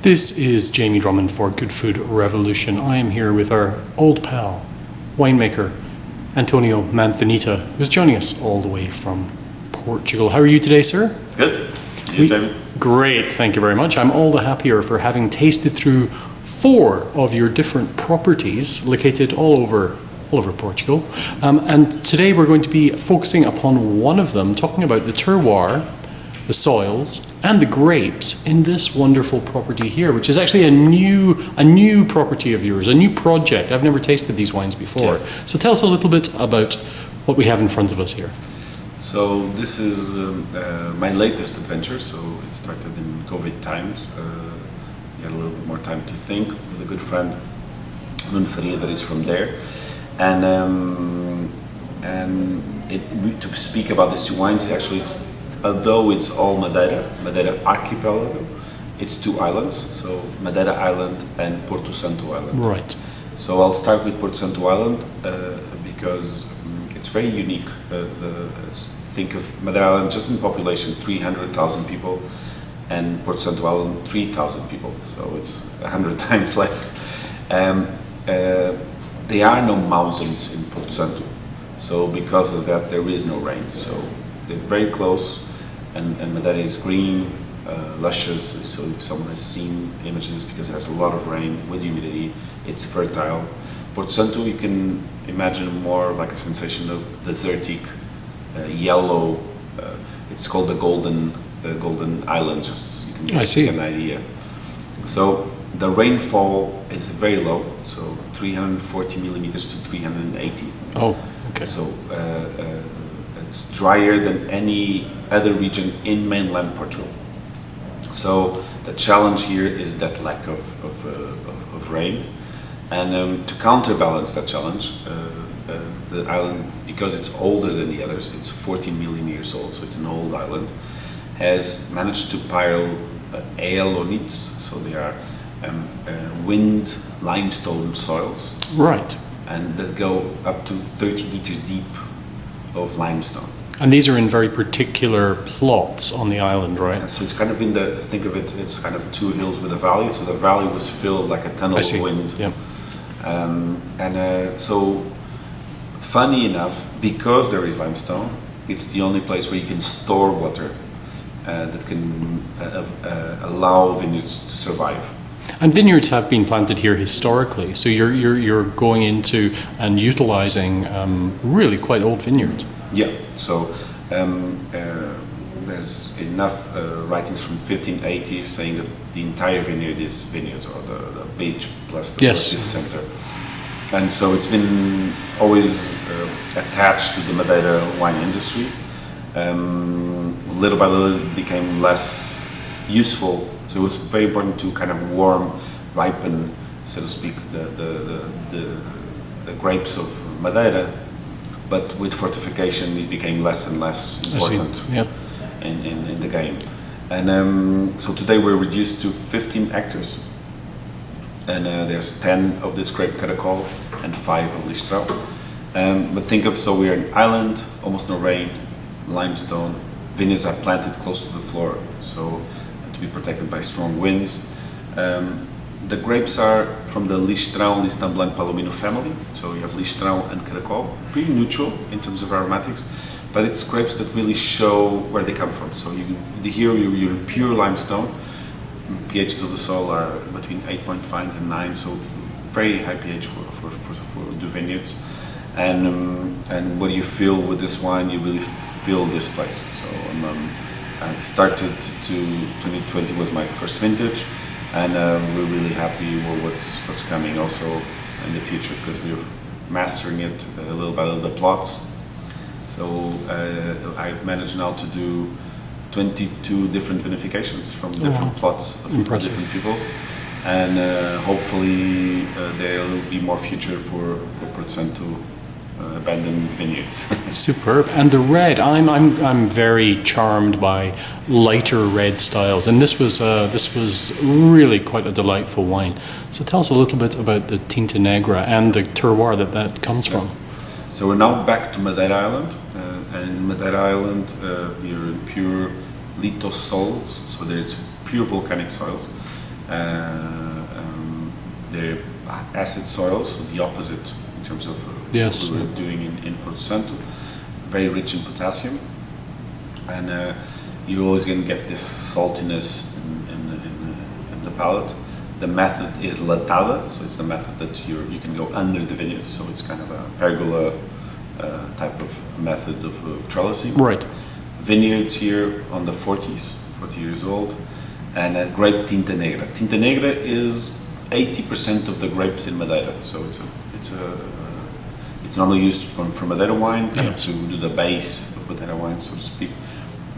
This is Jamie Drummond for GoodFood Revolution. I am here with our old pal, winemaker, António Maçanita, who's joining us all the way from Portugal. How are you today, sir? Good. You, Jamie? Great, thank you very much. I'm all the happier for having tasted through 4 of your different properties located all over Portugal. And today we're going to be focusing upon one of them, talking about the terroir, the soils, and the grapes in this wonderful property here, which is actually a new property of yours, a new project. I've never tasted these wines before. Yeah. So tell us a little bit about what we have in front of us here. So this is my latest adventure. So it started in COVID times. We had a little bit more time to think with a good friend, Anto that is from there, and to speak about these 2 wines. Actually, although it's all Madeira archipelago, it's 2 islands, so Madeira Island and Porto Santo Island. Right. So I'll start with Porto Santo Island because it's very unique. Think of Madeira Island just in population, 300,000 people, and Porto Santo Island, 3,000 people, so it's 100 times less. There are no mountains in Porto Santo, so because of that there is no rain. So they're very close. And Madeira is green, luscious, so if someone has seen images, because it has a lot of rain with humidity, it's fertile. Porto Santo, you can imagine more like a sensation of desertic, yellow, it's called the golden island, just you can get an idea. So the rainfall is very low, so 340 millimeters to 380. Oh, okay. So it's drier than any other region in mainland Portugal. So the challenge here is that lack of rain, and to counterbalance that challenge, the island, because it's older than the others, it's 14 million years old, so it's an old island, has managed to pile aeolonites, so they are wind limestone soils. Right. And that go up to 30 meters deep of limestone. And these are in very particular plots on the island, right? And so it's kind of think of it, it's kind of 2 hills with a valley. So the valley was filled like a tunnel of wind. Yep. So funny enough, because there is limestone, it's the only place where you can store water that can allow vineyards to survive. And vineyards have been planted here historically, so you're going into and utilizing really quite old vineyards. Yeah, so there's enough writings from 1580 saying that the entire vineyard is vineyards, or the beach plus the center. And so it's been always attached to the Madeira wine industry. Little by little it became less useful. So it was very important to kind of ripen, so to speak, the grapes of Madeira, but with fortification it became less and less important in the game. And so today we're reduced to 15 hectares, and there's 10 of this grape Caracol and 5 of Listrau. But think of, so we're an island, almost no rain, limestone, vineyards are planted close to the floor, so to be protected by strong winds. The grapes are from the Listrau, Listan Blanc, Palomino family. So you have Listrau and Caracol, pretty neutral in terms of aromatics, but it's grapes that really show where they come from. So here you're pure limestone. pHs of the soil are between 8.5 and 9, so very high pH for the vineyards. And what you feel with this wine, you really feel this place. So I've started 2020 was my first vintage, and we're really happy with what's coming also in the future, because we're mastering it little by little, the plots. So I've managed now to do 22 different vinifications from different plots of different people, and hopefully there will be more future for Porto Santo abandoned vineyards. Superb. And the red, I'm very charmed by lighter red styles, and this was really quite a delightful wine. So tell us a little bit about the Tinta Negra and the terroir that comes from. So we're now back to Madeira Island, and in Madeira Island you're in pure lithos soils, so there's pure volcanic soils. They're acid soils, so the opposite in terms of Yes. what we were doing in Porto Santo. Very rich in potassium, and you're always going to get this saltiness in the palate. The method is latada, so it's the method that you can go under the vineyard, so it's kind of a pergola type of method of trellising. Right. Vineyards here on the 40 years old, and grape Tinta Negra. Tinta Negra is 80% of the grapes in Madeira, so it's normally used for Madeira wine, kind of to do the base of Madeira wine, so to speak,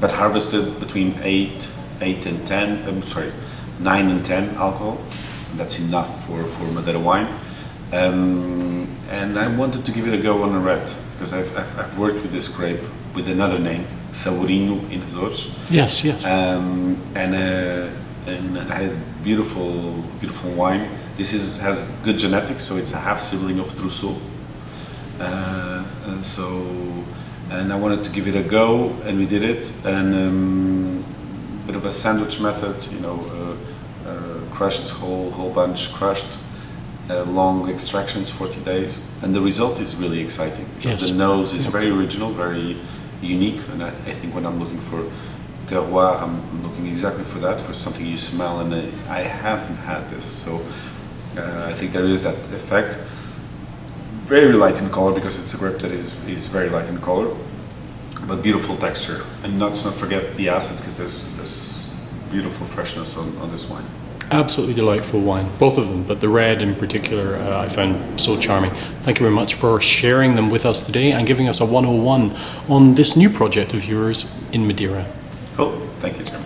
but harvested between 9 and 10 alcohol. That's enough for Madeira wine. And I wanted to give it a go on a red, because I've worked with this grape with another name, Saborinho in Azores. Yes, yes. And I had beautiful wine. This has good genetics, so it's a half sibling of Trousseau. And I wanted to give it a go, and we did it. And bit of a sandwich method, crushed whole bunch, crushed, long extractions, 40 days, and the result is really exciting. Yes. The nose is very original, very unique, and I think when I'm looking for terroir, I'm looking exactly for that, for something you smell, and I haven't had this, so I think there is that effect. Very light in color, because it's a grape that is very light in color, but beautiful texture, and let's not forget the acid, because there's beautiful freshness on this wine. Absolutely delightful wine, both of them, but the red in particular I found so charming. Thank you very much for sharing them with us today and giving us a 101 on this new project of yours in Madeira. Cool, thank you, Jim.